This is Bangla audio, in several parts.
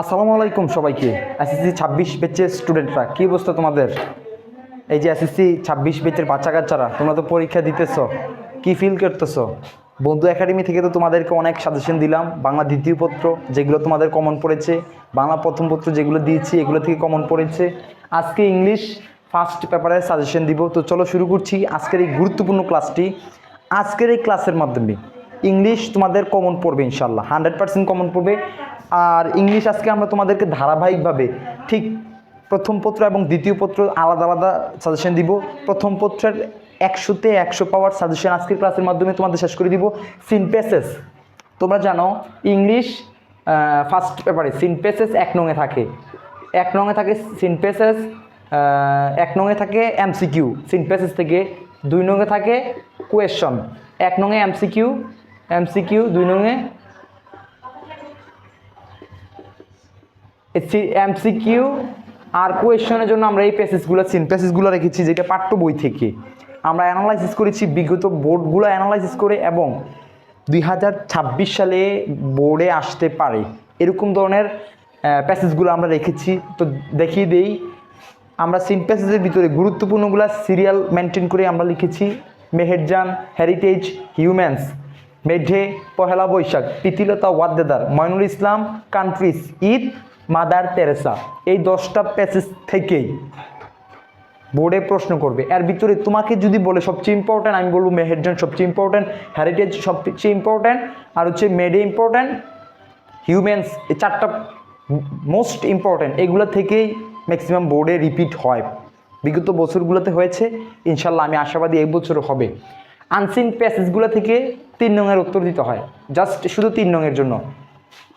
আসসালামু আলাইকুম সবাইকে। এসএসসি 26 ব্যাচের স্টুডেন্টরা, কী অবস্থা তোমাদের? এই যে এসএসসি 26 ব্যাচের বাচ্চা কাচ্চারা, তোমরা তো পরীক্ষা দিতেছো, কি ফিল করতেছো? বন্ধু একাডেমি থেকে তো তোমাদেরকে অনেক সাজেশন দিলাম। বাংলা দ্বিতীয় পত্র যেগুলো তোমাদের কমন পড়েছে, বাংলা প্রথম পত্র যেগুলো দিয়েছি এগুলো থেকে কমন পড়েছে। আজকে ইংলিশ ফার্স্ট পেপারের সাজেশন দিব। তো চলো শুরু করছি আজকের এই গুরুত্বপূর্ণ ক্লাসটি। আজকের এই ক্লাসের মাধ্যমে ইংলিশ তোমাদের কমন পড়বে ইনশাল্লাহ, 100% কমন পড়বে। আর ইংলিশ আজকে আমরা তোমাদেরকে ধারাবাহিকভাবে ঠিক প্রথম পত্র এবং দ্বিতীয় পত্র আলাদা আলাদা সাজেশন দিব। প্রথম পত্রের 100-তে 100 পাওয়ার সাজেশন আজকের ক্লাসের মাধ্যমে তোমাদের শেষ করে দিব। সিনপ্যাসেস, তোমরা জানো ইংলিশ ফার্স্ট পেপারে সিনপ্যাসেস 1 নংয়ে থাকে। 1 নংয়ে থাকে সিনপ্যাসেস, 1 নংয়ে থাকে এমসিকিউ সিনপ্যাসেস থেকে, 2 নংয়ে থাকে কোয়েশন। 1 নংয়ে এমসিকিউ, 2 নংয়ে এমসিকিউ আর কোয়েশনের জন্য আমরা এই প্যাসেজগুলো সিনপ্যাসেসগুলো রেখেছি, যেটা পাঠ্য বই থেকে আমরা অ্যানালাইসিস করেছি বিগত বোর্ডগুলো অ্যানালাইসিস করে, এবং 2026 সালে বোর্ডে আসতে পারে এরকম ধরনের প্যাসেজগুলো আমরা রেখেছি। তো দেখিয়ে দেই, আমরা সিনপ্যাসেজের ভিতরে গুরুত্বপূর্ণগুলো সিরিয়াল মেনটেন করে আমরা লিখেছি। মেহেরজান, হেরিটেজ, হিউম্যানস, মেঢে, পহেলা বৈশাখ, প্রীতিলতা ওয়াদ্দেদার, ময়নুল ইসলাম, কান্ট্রিজ, ঈদ, মাদার তেরেসা, এই 10টা প্যাসেজ থেকেই বোর্ডে প্রশ্ন করবে। এর ভিতরে তোমাকে যদি বলে সবচেয়ে ইম্পর্ট্যান্ট, আমি বলবো মেহেরজান সবচেয়ে ইম্পর্ট্যান্ট, হেরিটেজ সবচেয়ে ইম্পর্ট্যান্ট, আর হচ্ছে মেডে ইম্পর্ট্যান্ট, হিউম্যানস, এই 4টা মোস্ট ইম্পর্ট্যান্ট। এগুলো থেকেই ম্যাক্সিমাম বোর্ডে রিপিট হয়, বিগত বছরগুলোতে হয়েছে, ইনশাল্লাহ আমি আশাবাদী এই বছরও হবে। আনসিন প্যাসেজগুলো থেকে 3 নংয়ের উত্তর দিতে হয়, জাস্ট শুধু 3 নংয়ের জন্য।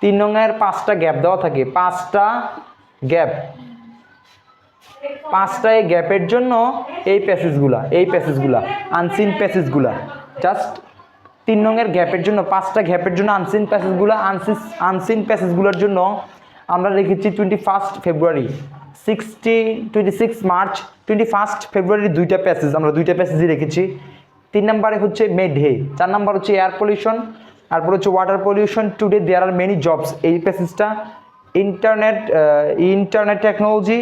3 নংয়ের 5টা গ্যাপ দেওয়া থাকে, 5টা গ্যাপ, 5টা এই গ্যাপের জন্য এই প্যাসেজগুলা আনসিন প্যাসেজগুলা, জাস্ট 3 নংয়ের গ্যাপের জন্য, 5টা গ্যাপের জন্য আনসিন প্যাসেজগুলো। আনসিন প্যাসেজগুলোর জন্য আমরা রেখেছি 21 ফেব্রুয়ারি, 26 মার্চ, 21 ফেব্রুয়ারি 2টা প্যাসেজ, আমরা 2টা প্যাসেজই রেখেছি। 3 নম্বরে হচ্ছে মেডে, 4 নম্বর হচ্ছে এয়ার পলিউশন, তারপর হচ্ছে water pollution, today there are many jobs, এই প্যাসেজটা। ইন্টারনেট টেকনোলজি,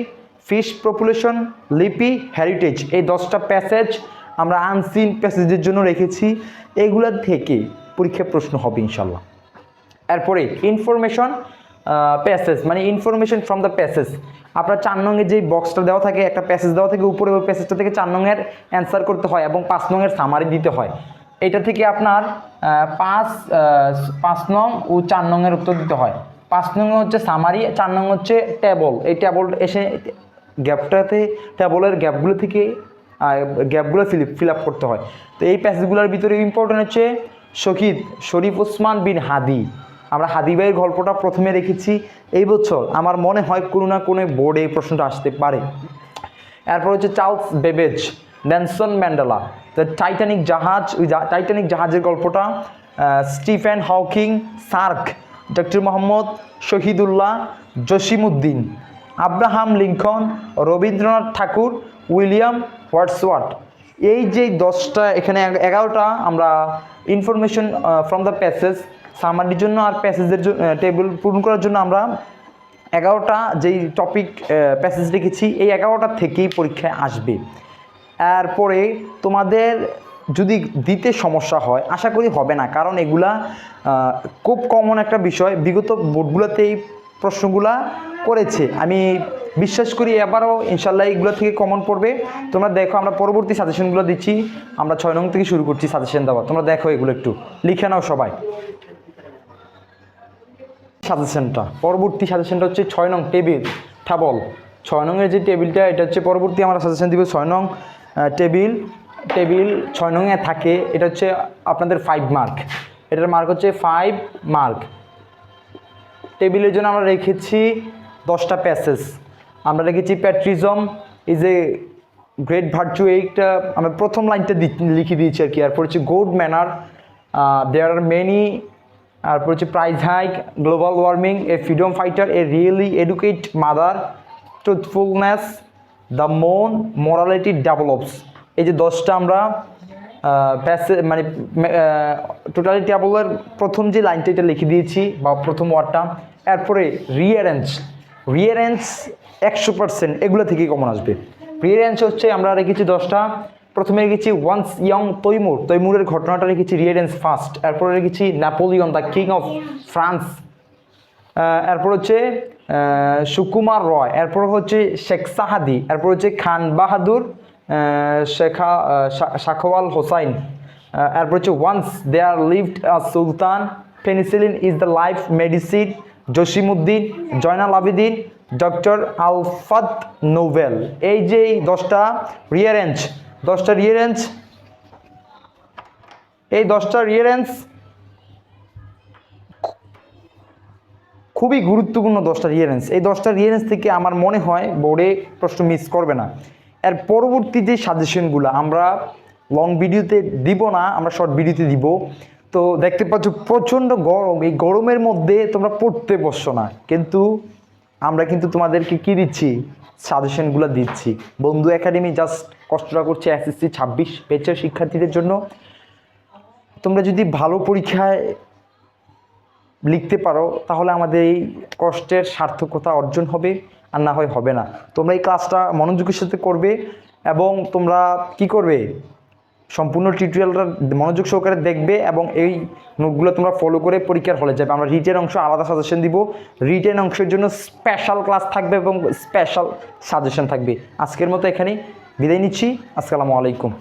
ফিশ পপুলেশন, লিপি, হেরিটেজ, এই 10টা প্যাসেজ আমরা আনসিন প্যাসেজের জন্য রেখেছি। এইগুলা থেকে পরীক্ষায় প্রশ্ন হবে ইনশাল্লাহ। এরপরে ইনফরমেশন প্যাসেজ, মানে ইনফরমেশন ফ্রম দ্য প্যাসেজ। আপনার 4 নংয়ে যে বক্সটা দেওয়া থাকে, একটা প্যাসেজ দেওয়া থাকে উপরে, ওই প্যাসেজটা থেকে 4 নংয়ের অ্যান্সার করতে হয় এবং 5 নংয়ের সামারি দিতে হয়। এটা থেকে আপনার 5 নং ও 4 নংয়ের উত্তর দিতে হয়। 5 নংয়ে হচ্ছে সামারি, 4 নং হচ্ছে টেবল। এই টেবল এসে গ্যাপটাতে, টেবলের গ্যাপগুলো থেকে গ্যাপগুলো ফিল আপ করতে হয়। তো এই প্যাসেজগুলোর ভিতরে ইম্পর্টেন্ট হচ্ছে শহীদ শরীফ ওসমান বিন হাদি। আমরা হাদি ভাইয়ের গল্পটা প্রথমে রেখেছি। এই বছর আমার মনে হয় কোনো না কোনো বোর্ডে এই প্রশ্নটা আসতে পারে। এরপর হচ্ছে Charles Babbage, Nelson Mandela, the Titanic জাহাজ, ওই টাইটানিক জাহাজের গল্পটা, Stephen Hawking, SAARC, doctor Mohammad Shahidullah, Jasimuddin, Abraham Lincoln, Rabindranath Tagore, William Wordsworth. এই যে 10টা, এখানে 11টা আমরা ইনফরমেশন ফ্রম দ্য প্যাসেজ সামারির জন্য আর প্যাসেজের টেবিল পূরণ করার জন্য আমরা 11টা যেই টপিক প্যাসেজ রেখেছি, এই 11টা থেকেই পরীক্ষায় আসবে। এরপরে তোমাদের যদি দিতে সমস্যা হয়, আশা করি হবে না, কারণ এগুলা খুব কমন একটা বিষয়, বিগত বোর্ডগুলোতে এই প্রশ্নগুলা করেছে। আমি বিশ্বাস করি এবারও ইনশাল্লাহ এগুলো থেকে কমন পড়বে। তোমরা দেখো, আমরা পরবর্তী সাজেশনগুলো দিচ্ছি। আমরা 6 নং থেকে শুরু করছি সাজেশন দেওয়া, তোমরা দেখো এগুলো একটু লিখে নাও সবাই। সাজেশনটা, পরবর্তী সাজেশনটা হচ্ছে 6 নং টেবিল, 6 নংয়ের যে টেবিলটা, এটা হচ্ছে পরবর্তী আমরা সাজেশন দিব। 6 নং টেবিল 6 নংয়ে থাকে, এটা হচ্ছে আপনাদের 5 মার্ক, এটার মার্ক হচ্ছে 5 মার্ক। টেবিলের জন্য আমরা রেখেছি 10টা প্যাসেজ। আমরা রেখেছি প্যাট্রিজম ইজ এ গ্রেট ভার্চু, এইটা আমরা প্রথম লাইনটা লিখে দিয়েছি আর কি। এরপর হচ্ছে good manner, there are many, তারপর হচ্ছে price hike, global warming, a freedom fighter, a really educate mother, truthfulness, the morality develops. এই যে 10টা আমরা প্যাসেজ, মানে টোটালি টেবলের প্রথম যে লাইনটা এটা লিখে দিয়েছি, বা প্রথম ওয়ার্ডটা। এরপরে রিয়ারেঞ্জ 100% এগুলো থেকেই কমন আসবে। রিয়ারেঞ্জ হচ্ছে আমরা রেখেছি 10টা। প্রথমে রেখেছি ওয়ান্স ইয়ং তৈমুরের ঘটনাটা রেখেছি রিয়ারেঞ্জ ফার্স্ট। এরপরে রেখেছি Napoleon the king of France. এরপর হচ্ছে সুকুমার রয়। এরপর হচ্ছে শেখ সাহাদি। এরপর হচ্ছে খান বাহাদুর, শাখওয়াল হোসাইন। এরপর হচ্ছে once there lived a sultan, penicillin is the life medicine, Jasimuddin, Zainul Abedin, doctor আলফাদ নোবেল। এই যে 10টা রিয়ারেঞ্জ, এই 10টা রিয়ারেঞ্জ খুবই গুরুত্বপূর্ণ 10টা রিয়ারেঞ্জ। এই 10টা রিয়ারেঞ্জ থেকে আমার মনে হয় বোর্ডে প্রশ্ন মিস করবে না। এর পরবর্তী যে সাজেশনগুলো আমরা লং ভিডিওতে দিব না, আমরা শর্ট ভিডিওতে দিব। তো দেখতে পাচ্ছ প্রচণ্ড গরম, এই গরমের মধ্যে তোমরা পড়তে বসছো না, কিন্তু আমরা কিন্তু তোমাদেরকে কী দিচ্ছি, সাজেশনগুলো দিচ্ছি। বন্ধু একাডেমি জাস্ট কষ্টটা করছে SSC 26 ব্যাচের শিক্ষার্থীদের জন্য। তোমরা যদি ভালো পরীক্ষায় লিখতে পারো তাহলে আমাদের এই কষ্টের সার্থকতা অর্জন হবে, আর না হয় হবে না। তোমরা এই ক্লাসটা মনোযোগের সাথে করবে এবং তোমরা কি করবে, সম্পূর্ণ টিউটোরিয়ালটা মনোযোগ সহকারে দেখবে এবং এই নোটগুলো তোমরা ফলো করে পরীক্ষার হলে যাবে। আমরা রিটেন অংশ আলাদা সাজেশন দিব, রিটেন অংশের জন্য স্পেশাল ক্লাস থাকবে এবং স্পেশাল সাজেশন থাকবে। আজকের মতো এখানেই বিদায় নিচ্ছি। আসসালামু আলাইকুম।